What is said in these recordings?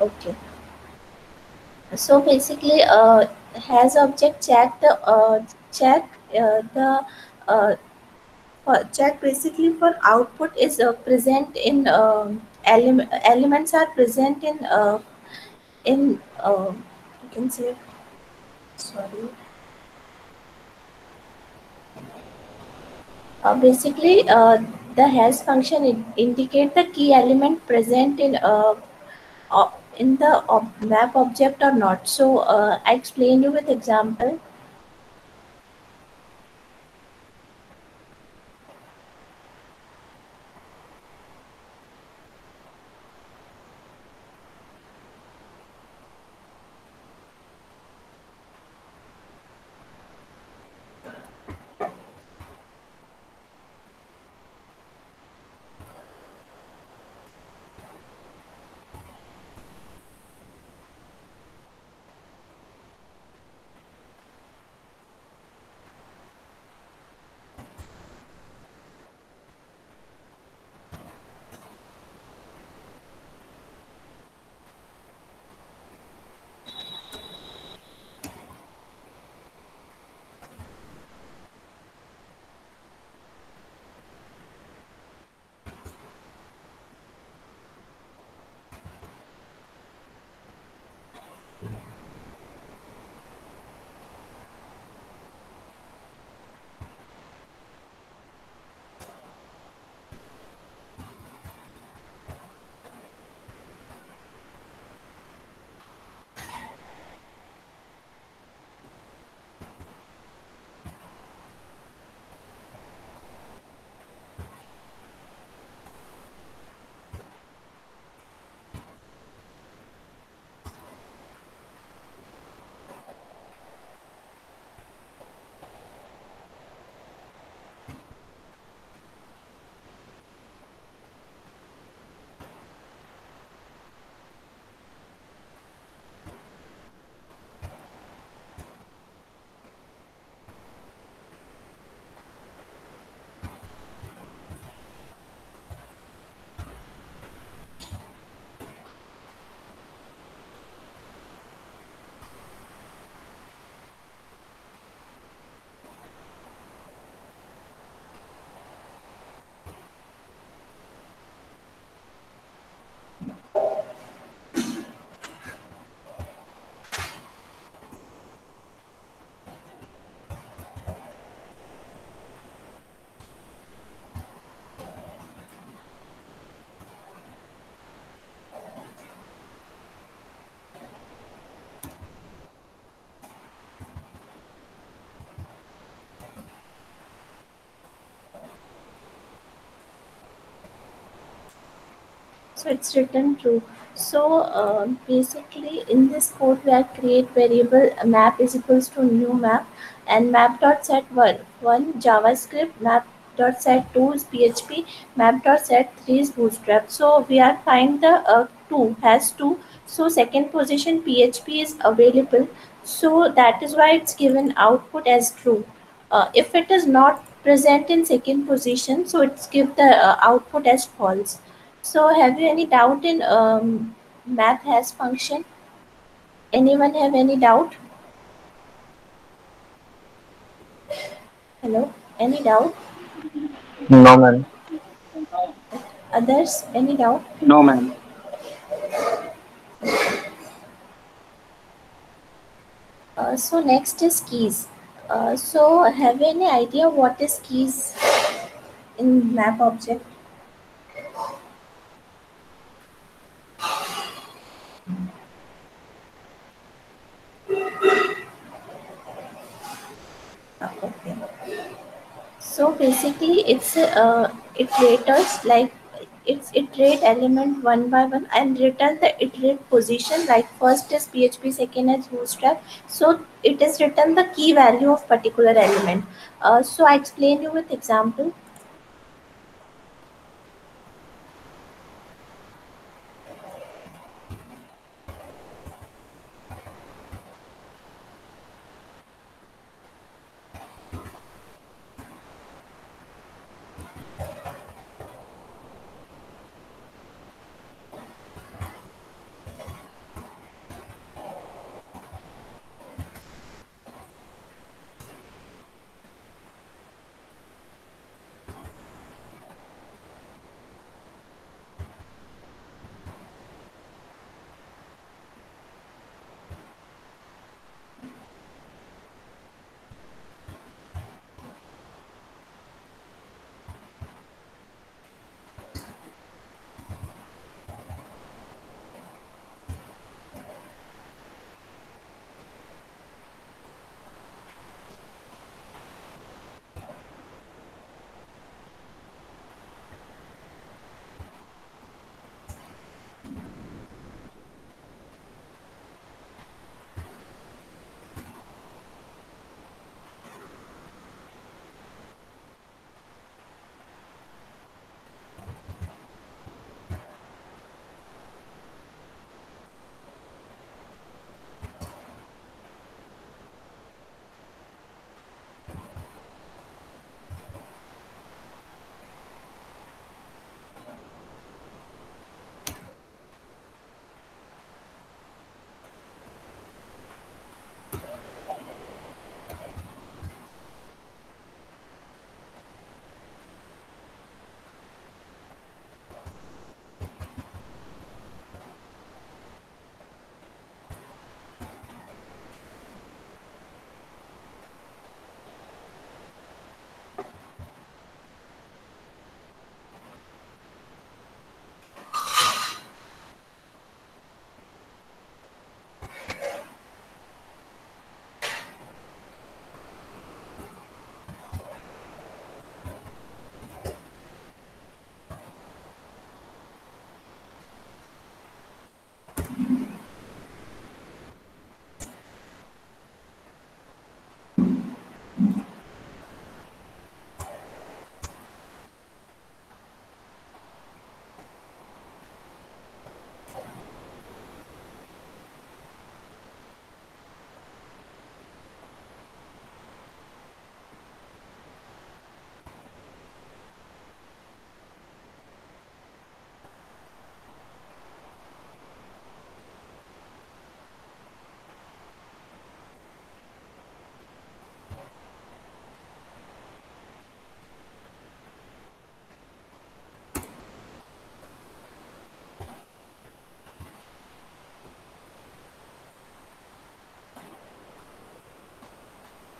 Okay. So basically, has object check the uh, check basically for output is present in elements are present in you can say, sorry. Basically, the has function indicate the key element present in the map object or not. So I explain you with example. So it's written true. So basically, in this code, we are create variable map is equals to new map, and map dot set one JavaScript, map dot set two is PHP, map dot set three is Bootstrap. So we are find the two has two. So second position PHP is available. So that is why it's given output as true. If it is not present in second position, so it's give the output as false. So, have you any doubt in math has function? Anyone have any doubt? Hello, any doubt? No, man. Others, any doubt? No, ma'am. So next is keys. So have you any idea what is keys in map object? Okay. So basically, it's iterators like it's iterate element one by one and return the iterate position. Like first is PHP, second is Bootstrap. So it is written the key value of particular element. So I explain you with example.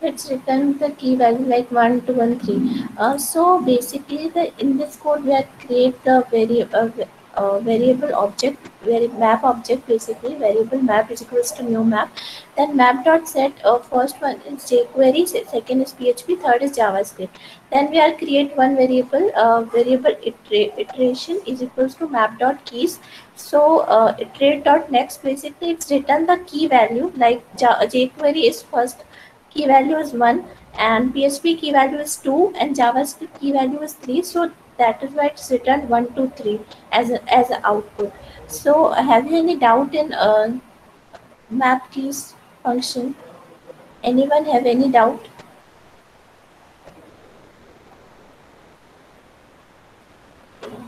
It's written the key value like 1, 2, and 3. So basically, in this code we are create the variable object, map object, basically variable map is equals to new map. Then map dot set, first one is jQuery, second is PHP, third is JavaScript. Then we are create one variable, iteration is equals to map dot keys. So iterate dot next, basically it's written the key value like jQuery is first, key value is 1, and PHP key value is 2, and JavaScript key value is 3. So that is why it's written 1, 2, 3 as a output. So have you any doubt in map keys function? Anyone have any doubt?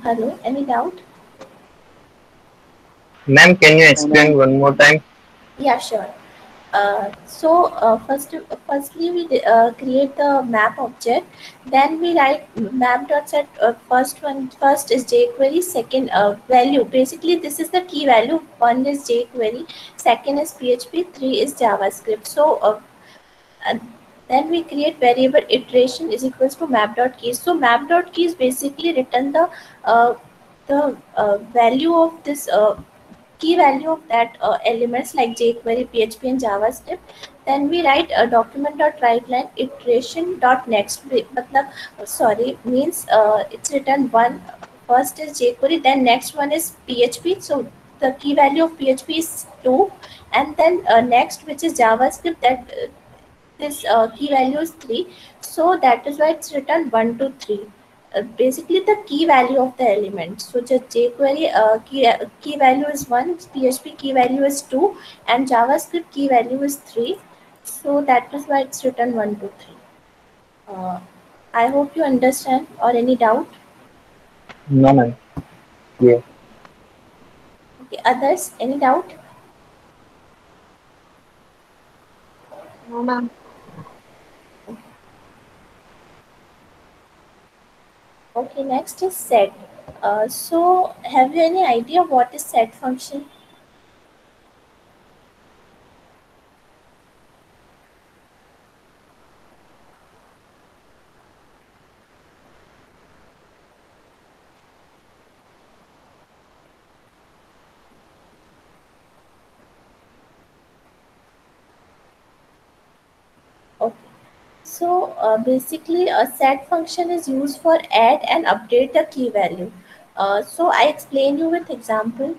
Hello, any doubt? Ma'am, can you explain one more time? Yeah, sure. Firstly we create the map object. Then we write map dot set. First is jQuery. Second value. Basically, this is the key value. One is jQuery. Second is PHP. Three is JavaScript. Uh, then we create variable iteration is equals to map dot keys. So map dot keys basically return uh, the value of this. Key value of that elements like jQuery, PHP, and JavaScript. Then we write a document dot write line iteration dot next. Matlab, sorry, means it's written one. First is jQuery, then next one is PHP. So the key value of PHP is 2, and then next, which is JavaScript, that this key value is 3. So that is why it's written 1 to 3. Basically the key value of the element. So just jQuery key value is 1, PHP key value is 2, and JavaScript key value is 3. So that is why it's written 1 to 3. uh, I hope you understand, or any doubt. No, ma'am. Yeah. Okay, others, any doubt? No, ma'am. Okay, next is set. So have you any idea what is set function? Okay. So basically, a set function is used for add and update the key value. So I explain you with example.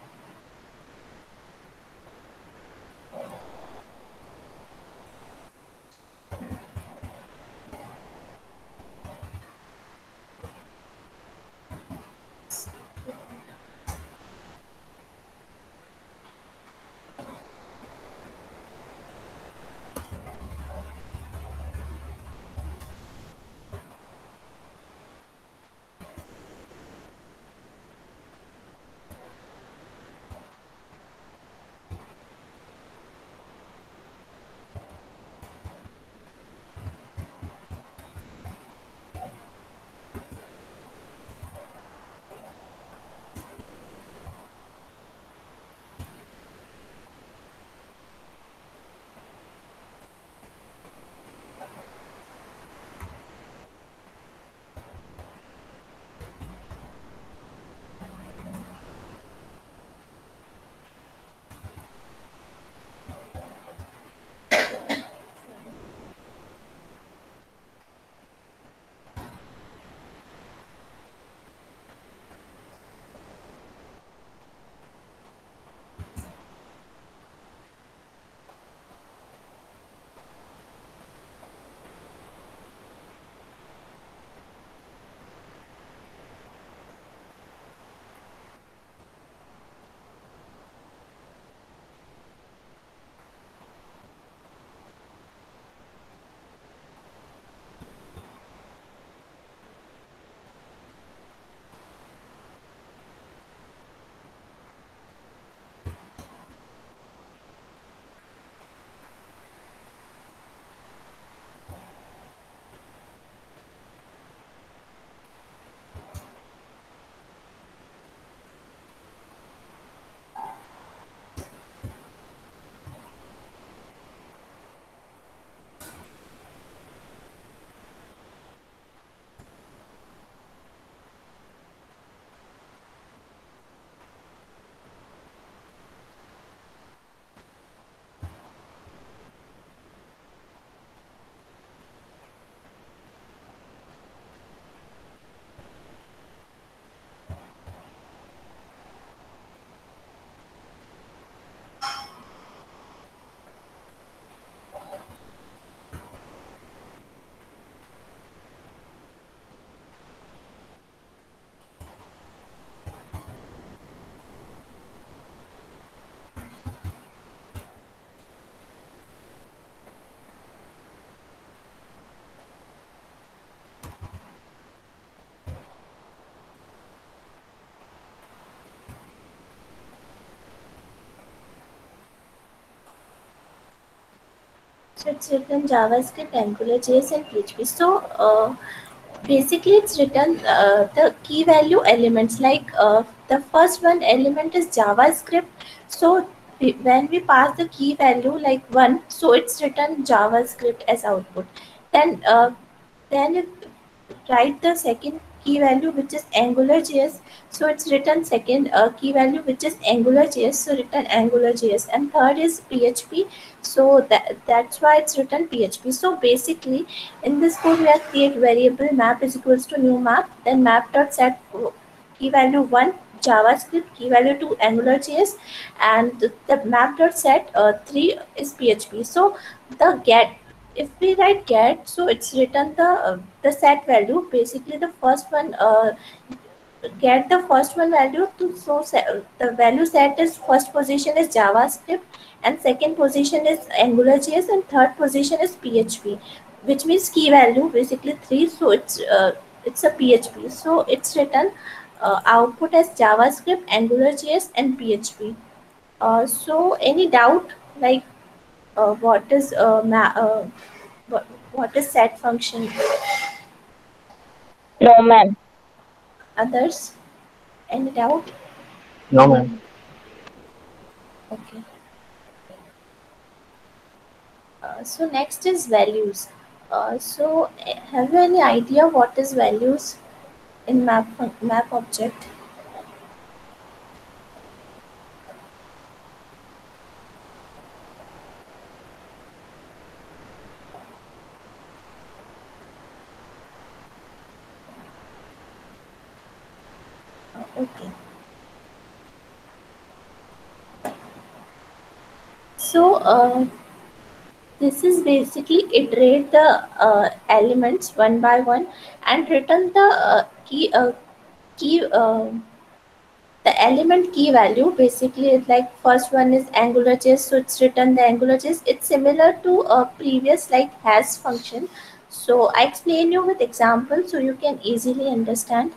It's written JavaScript, Angular, JS, and PHP. So basically, it's written the key value elements. Like the first one element is JavaScript. So when we pass the key value like one, so it's written JavaScript as output. Then then write the second key value which is AngularJS. So it's written second key value which is AngularJS. So written AngularJS, and third is PHP. So that's why it's written PHP. So basically, in this code we have create variable map is equals to new map. Then map dot set key value one JavaScript, key value two AngularJS, and the map dot set three is PHP. So the get, if we write get, so it's written the set value, basically the first one, get the first one value to, so the value set is first position is JavaScript, and second position is AngularJS, and third position is PHP, which means key value basically three. So it's a PHP. So it's written output as JavaScript, AngularJS, and PHP. So any doubt, like what is what, what is set function? No, ma'am. Others? Any doubt? No, ma'am. Okay. So next is values. So have you any idea what is values in map object? Okay. So this is basically iterate the elements one by one and return the key the element key value. Basically it's like first one is AngularJS, so it's written the AngularJS. It's similar to a previous like hash function. So I explain you with example so you can easily understand.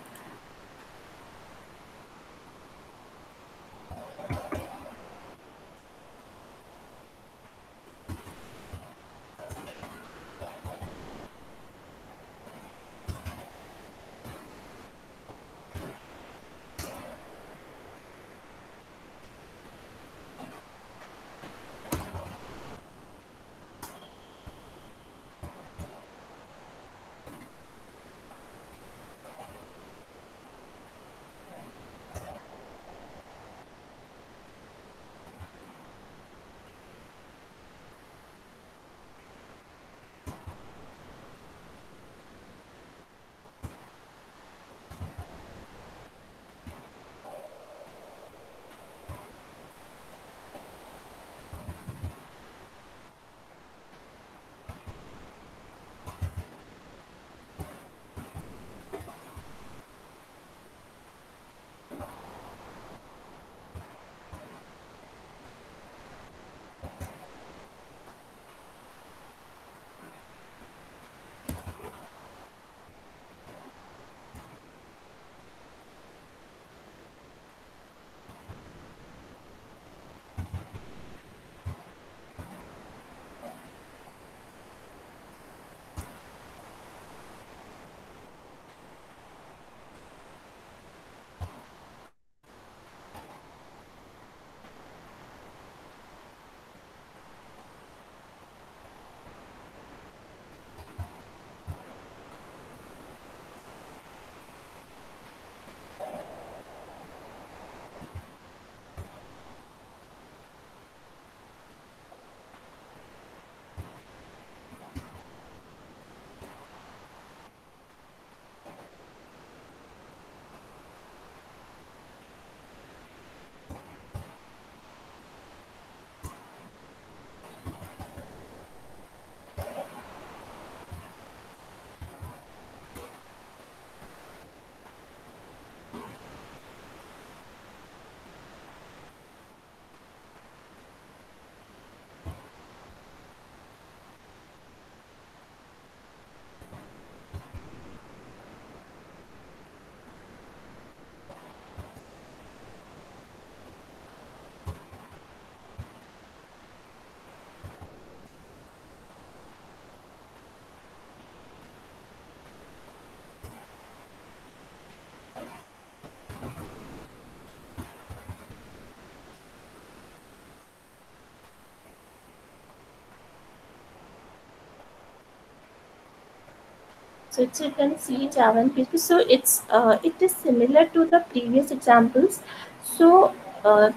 So it's written C, Java, and PHP. So it is similar to the previous examples. So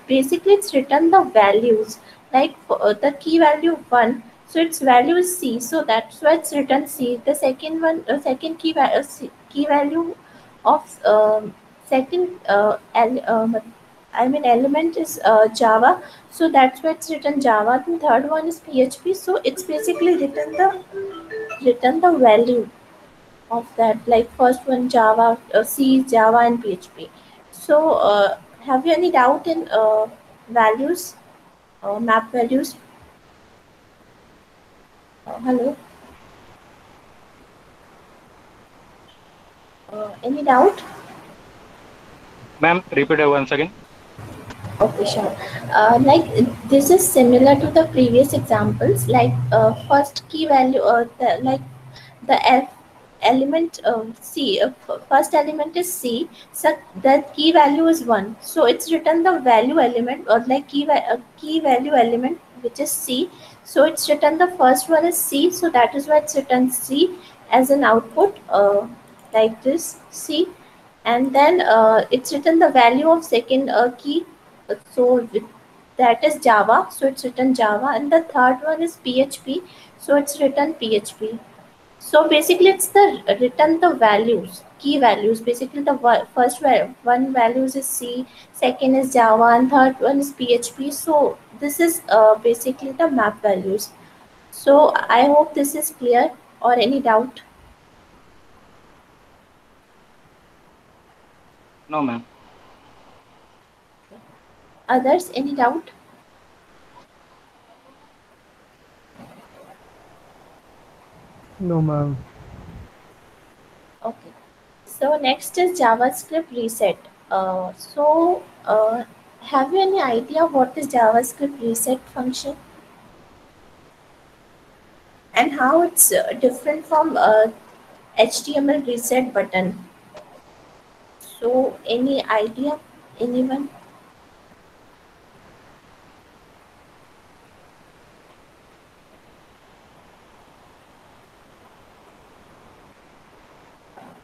basically, it's written the values like for, the key value one. So its value is C. So that's why it's written C. The second one, second key value of second I mean element is Java. So that's why it's written Java. The third one is PHP. So it's basically written the value of that, like first one Java, C, Java, and PHP. So have you any doubt in values, map values? Hello, any doubt? Ma'am, repeat it once again. Okay, sure. Like this is similar to the previous examples. Like first key value, the element C. First element is C. So the key value is one. So it's written the value element, or like key value element, which is C. So it's written the first one is C. So that is why it's written C as an output, like this C. And then it's written the value of second key. So that is Java. So it's written Java, and the third one is PHP. So it's written PHP. So basically, it's the written the values, key values. Basically, the first one values is C, second is Java, and third one is PHP. So this is basically the map values. So I hope this is clear, or any doubt. No, ma'am. Others, any doubt? No, ma'am. Okay. So next is JavaScript reset. Have you any idea what is JavaScript reset function and how it's different from HTML reset button? So any idea? Anyone?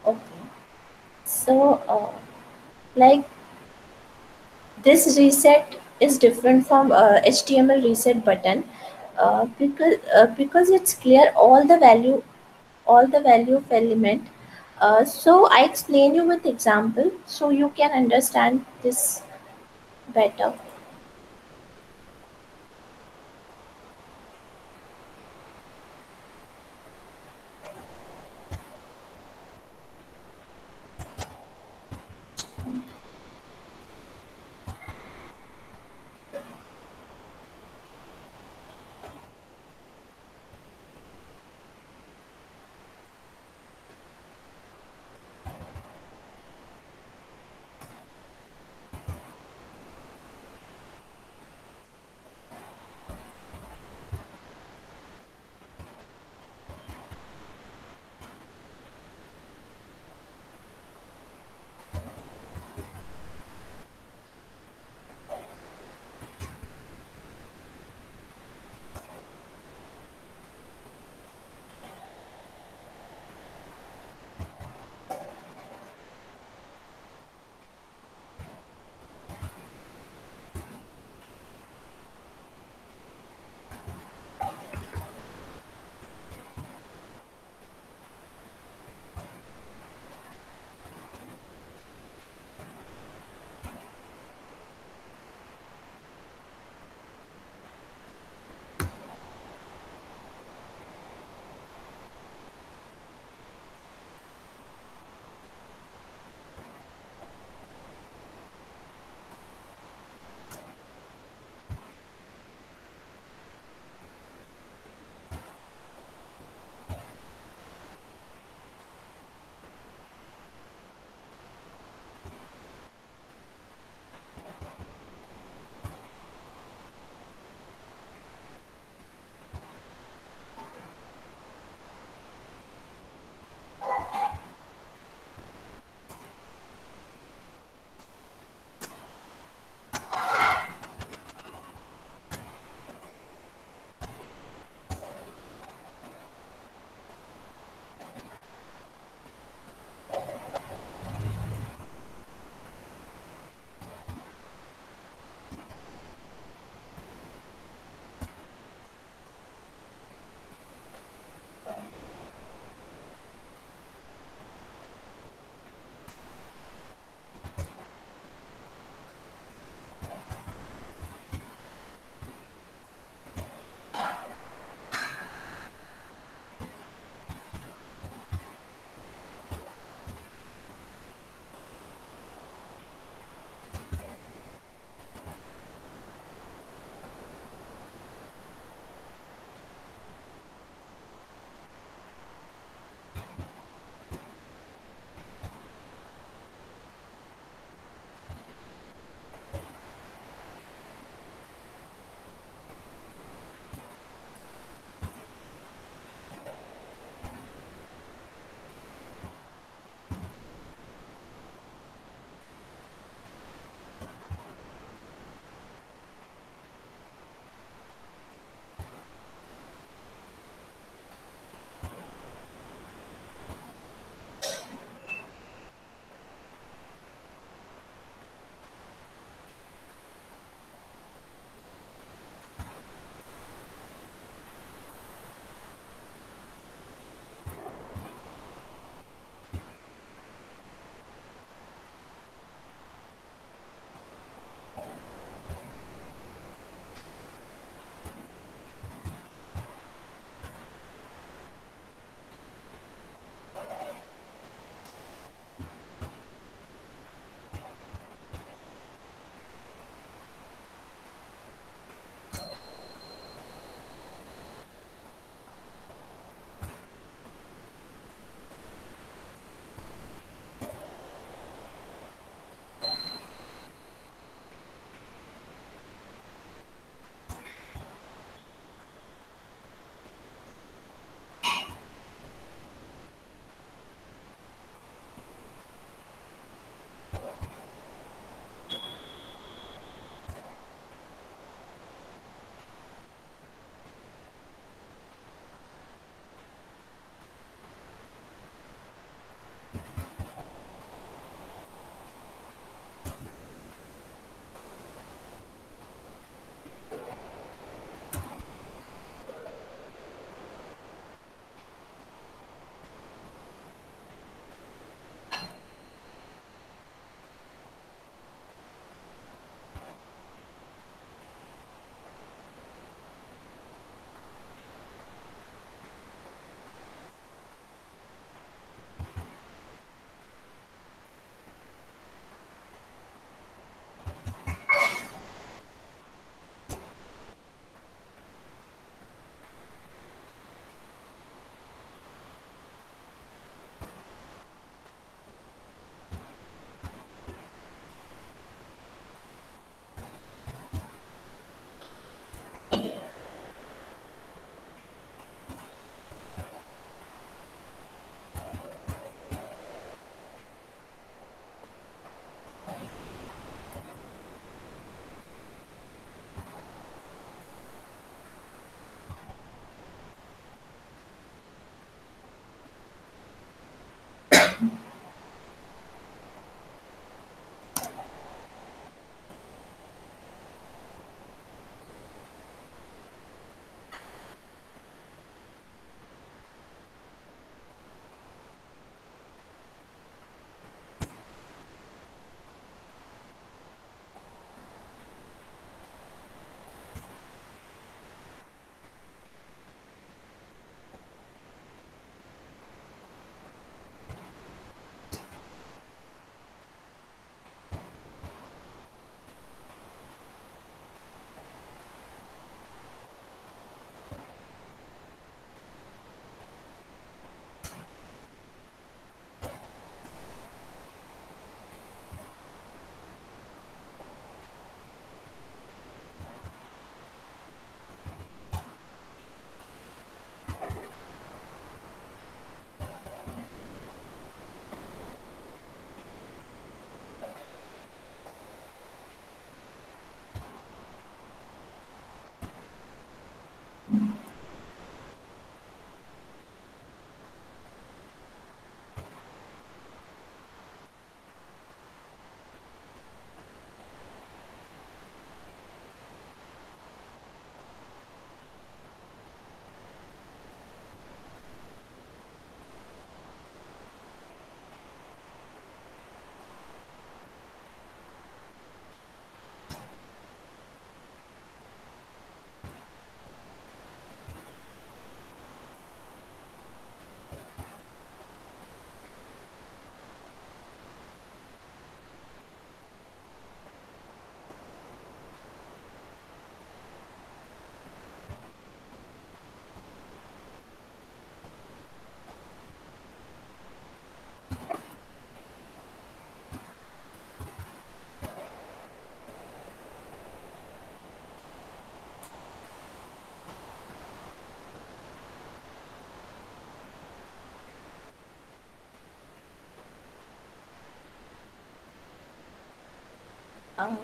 Okay. So like this reset is different from HTML reset button because it's clear all the value of element. So I explain you with example so you can understand this better.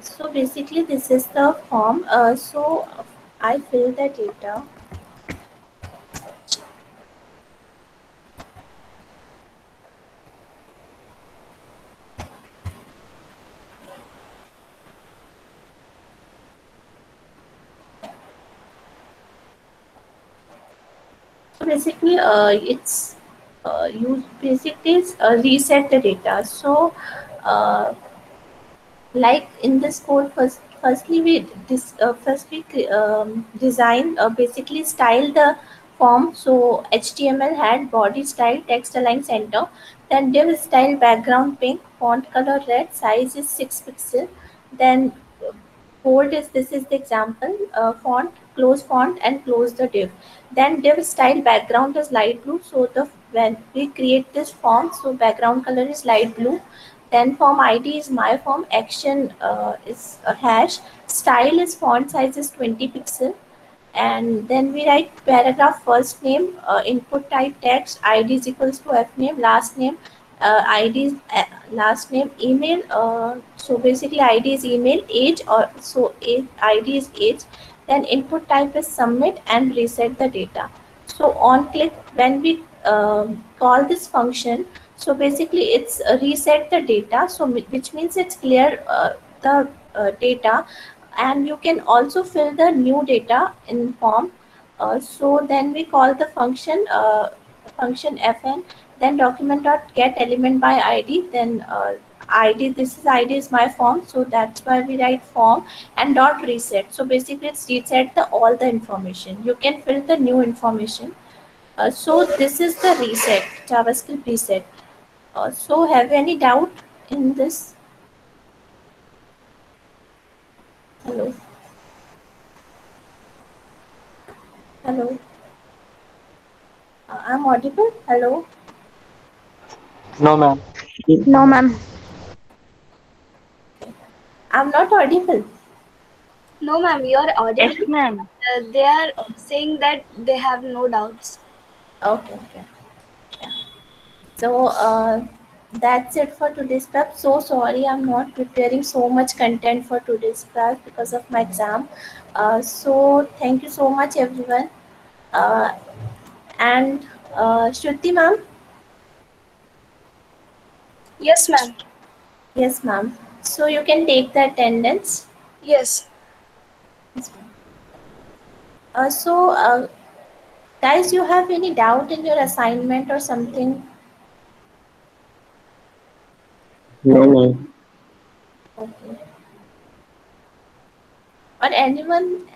So basically, this is the form. So I fill the data. So basically, you basically reset the data. So uh, like in this code, firstly we design basically style the form. So HTML had body style, text align center, then div style background pink, font color red, size is 6 pixel, then bold is, this is the example, font and close the div, then div style background is light blue. So the when we create this form, so background color is light blue, then form ID is my form, action is a hash, style is font size is 20 pixel, and then we write paragraph first name, input type text, id is equals to f name, last name, id is last name, email, so basically id is email, age, or so age, id is age, then input type is submit and reset the data. So on click, when we call this function, so basically it's reset the data, so which means it's clear the data, and you can also fill the new data in form. So then we call the function fn, then document dot get element by id, then id, this is id is my form, so that's why we write form, and dot reset. So basically it's reset the all the information, you can fill the new information. So this is the reset, JavaScript reset. So have any doubt in this? Hello, hello. I'm audible. Hello. No, ma'am. No, ma'am. I'm not audible. No, ma'am. You are audible. Yes, ma'am. They are saying that they have no doubts. Okay, okay. Yeah. So that's it for today's prep. So sorry, I'm not preparing so much content for today's class because of my exam. So thank you so much, everyone. Uh, and Shruti ma'am. Yes, ma'am. Yes, ma'am. So you can take the attendance. Yes. Yes, ma'am. Guys, you have any doubt in your assignment or something? No, ma'am. Okay. Or anyone